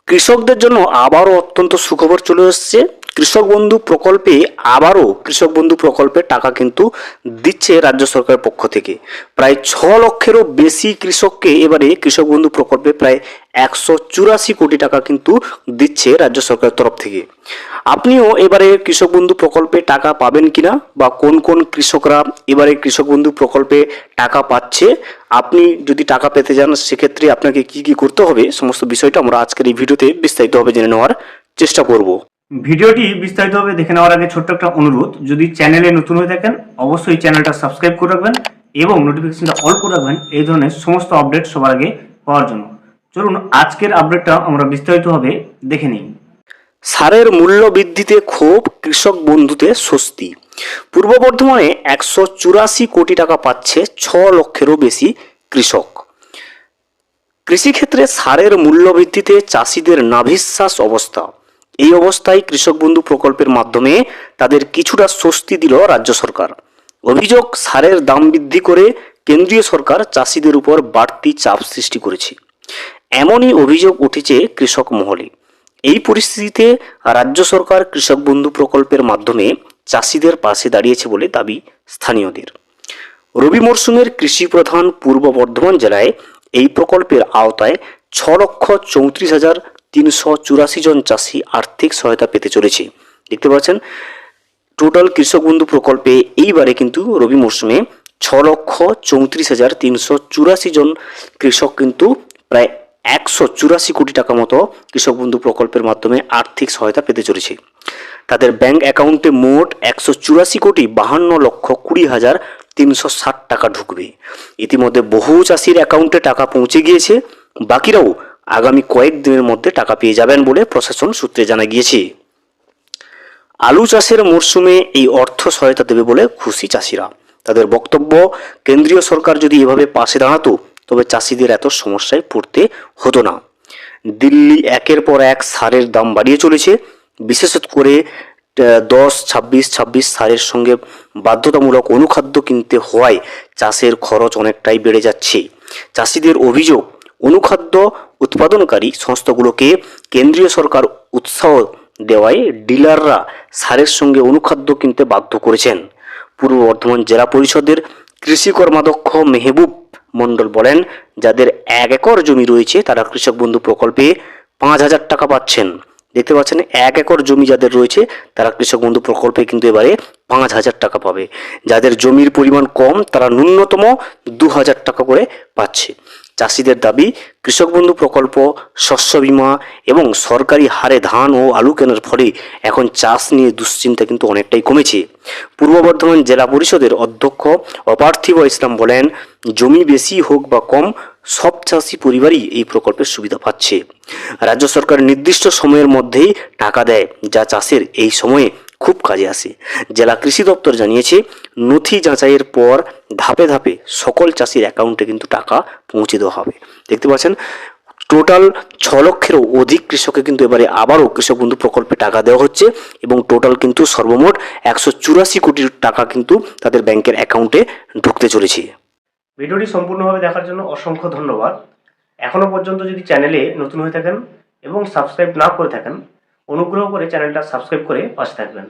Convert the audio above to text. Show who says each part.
Speaker 1: কৃষকদের জন্য আবারও অত্যন্ত সুখবর চলে এসেছে। কৃষক বন্ধু প্রকল্পে আবারও কৃষক বন্ধু প্রকল্পে টাকা কিন্তু দিচ্ছে রাজ্য সরকারের পক্ষ থেকে। প্রায় 6 লক্ষেরও বেশি কৃষককে এবারে কৃষক বন্ধু প্রকল্পে প্রায় 184 কোটি টাকা কিন্তু দিচ্ছে রাজ্য সরকারের তরফ থেকে। আপনিও এবারে কৃষক বন্ধু প্রকল্পে টাকা পাবেন কিনা বা কোন কোন কৃষকরা এবারে কৃষক বন্ধু প্রকল্পে টাকা পাচ্ছে, আপনি যদি টাকা পেতে যান সেক্ষেত্রে আপনাকে কি কি করতে হবে সমস্ত বিষয়টা আমরা আজকের এই ভিডিওতে বিস্তারিতভাবে জেনে নেওয়ার চেষ্টা করব।
Speaker 2: ভিডিওটি বিস্তারিতভাবে দেখে নেওয়ার আগে ছোট্ট একটা অনুরোধ, যদি চ্যানেলে নতুন হয়ে থাকেন অবশ্যই চ্যানেলটা সাবস্ক্রাইব করে রাখবেন এবং নোটিফিকেশনটা অল করে রাখবেন এই ধরনের সমস্ত আপডেট সবার আগে পাওয়ার জন্য। চলুন আজকের আপডেটটা আমরা বিস্তারিতভাবে দেখে নিই।
Speaker 1: সারের মূল্য বৃদ্ধিতে ক্ষোভ, কৃষক বন্ধুতে স্বস্তি। পূর্ব বর্ধমানে 184 কোটি টাকা পাচ্ছে 6 লক্ষেরও বেশি কৃষক। কৃষিক্ষেত্রে সারের মূল্য বৃদ্ধিতে চাষিদের নাভিশ্বাস অবস্থা। এই অবস্থায় কৃষক বন্ধু প্রকল্পের মাধ্যমে তাদের কিছুটা স্বস্তি দিল রাজ্য সরকার। অভিযোগ, সারের দাম বৃদ্ধি করে কেন্দ্রীয় সরকার চাষিদের উপর বাড়তি চাপ সৃষ্টি করেছে। এমনই অভিযোগ উঠেছে কৃষক মহলে। এই পরিস্থিতিতে রাজ্য সরকার কৃষক বন্ধু প্রকল্পের মাধ্যমে চাষিদের পাশে দাঁড়িয়েছে বলে দাবি স্থানীয়দের। রবি মরশুমের কৃষি প্রধান পূর্ব বর্ধমান জেলায় এই প্রকল্পের আওতায় 6,34,384 জন চাষি আর্থিক সহায়তা পেতে চলেছে। দেখতে পাচ্ছেন টোটাল কৃষক বন্ধু প্রকল্পে এইবারে কিন্তু রবি মরশুমে 6,34,384 জন কৃষক কিন্তু প্রায় 184 কোটি টাকা মতো কৃষক বন্ধু প্রকল্পের মাধ্যমে আর্থিক সহায়তা পেতে চলেছে। তাদের ব্যাংক অ্যাকাউন্টে মোট 184,52,20,360 টাকা ঢুকবে। ইতিমধ্যে বহু চাষির অ্যাকাউন্টে টাকা পৌঁছে গিয়েছে, বাকিরাও আগামী কয়েকদিনের মধ্যে টাকা পেয়ে যাবেন বলে প্রশাসন সূত্রে জানা গিয়েছে। আলু চাষের মরশুমে এই অর্থ সহায়তা দেবে বলে খুশি চাষিরা। তাদের বক্তব্য, কেন্দ্রীয় সরকার যদি এভাবে পাশে দাঁড়াতো তবে চাষিদের এত সমস্যায় পড়তে হতো না। দিল্লি একের পর এক সারের দাম বাড়িয়ে চলেছে। বিশেষ করে 10-26-26 সারের সঙ্গে বাধ্যতামূলক অনুখাদ্য কিনতে হওয়ায় চাষের খরচ অনেকটাই বেড়ে যাচ্ছে। চাষিদের অভিযোগ, অনুখাদ্য উৎপাদনকারী সংস্থাগুলোকে কেন্দ্রীয় সরকার উৎসাহ দেওয়ায় ডিলাররা সারের সঙ্গে অনুখাদ্য কিনতে বাধ্য করেছেন। পূর্ব বর্ধমান জেলা পরিষদের কৃষি কর্মাধ্যক্ষ মেহবুব মণ্ডল বলেন, যাদের 1 একর জমি রয়েছে তারা কৃষক বন্ধু প্রকল্পে 5,000 টাকা পাচ্ছেন। দেখতে পাচ্ছেন 1 একর জমি যাদের রয়েছে তারা কৃষক বন্ধু প্রকল্পে কিন্তু এবারে 5,000 টাকা পাবে। যাদের জমির পরিমাণ কম তারা ন্যূনতম 2,000 টাকা করে পাচ্ছে। চাষিদের দাবি, কৃষক বন্ধু প্রকল্প, শস্য বীমা এবং সরকারি হারে ধান ও আলু কেনার ফলে এখন চাষ নিয়ে দুশ্চিন্তা কিন্তু অনেকটাই কমেছে। পূর্ব বর্ধমান জেলা পরিষদের অধ্যক্ষ অপার্থিব ইসলাম বলেন, জমি বেশি হোক বা কম সব চাষি পরিবারই এই প্রকল্পের সুবিধা পাচ্ছে। রাজ্য সরকার নির্দিষ্ট সময়ের মধ্যেই টাকা দেয়, যা চাষের এই সময়ে খুব কাজে আসে। জেলা কৃষি দপ্তর জানিয়েছে, নথি যাচাইয়ের পর ধাপে ধাপে সকল চাষির অ্যাকাউন্টে কিন্তু টাকা পৌঁছে দেওয়া হবে। দেখতে পাচ্ছেন টোটাল 6 লক্ষেরও অধিক কৃষককে কিন্তু এবারে আবারও কৃষক বন্ধু প্রকল্পে টাকা দেওয়া হচ্ছে এবং টোটাল কিন্তু সর্বমোট 184 কোটি টাকা কিন্তু তাদের ব্যাংকের অ্যাকাউন্টে ঢুকতে চলেছে।
Speaker 2: ভিডিওটি সম্পূর্ণভাবে দেখার জন্য অসংখ্য ধন্যবাদ। এখনো পর্যন্ত যদি চ্যানেলে নতুন হয়ে থাকেন এবং সাবস্ক্রাইব না করে থাকেন, অনুগ্রহ করে চ্যানেলটা সাবস্ক্রাইব করে পাশে থাকবেন।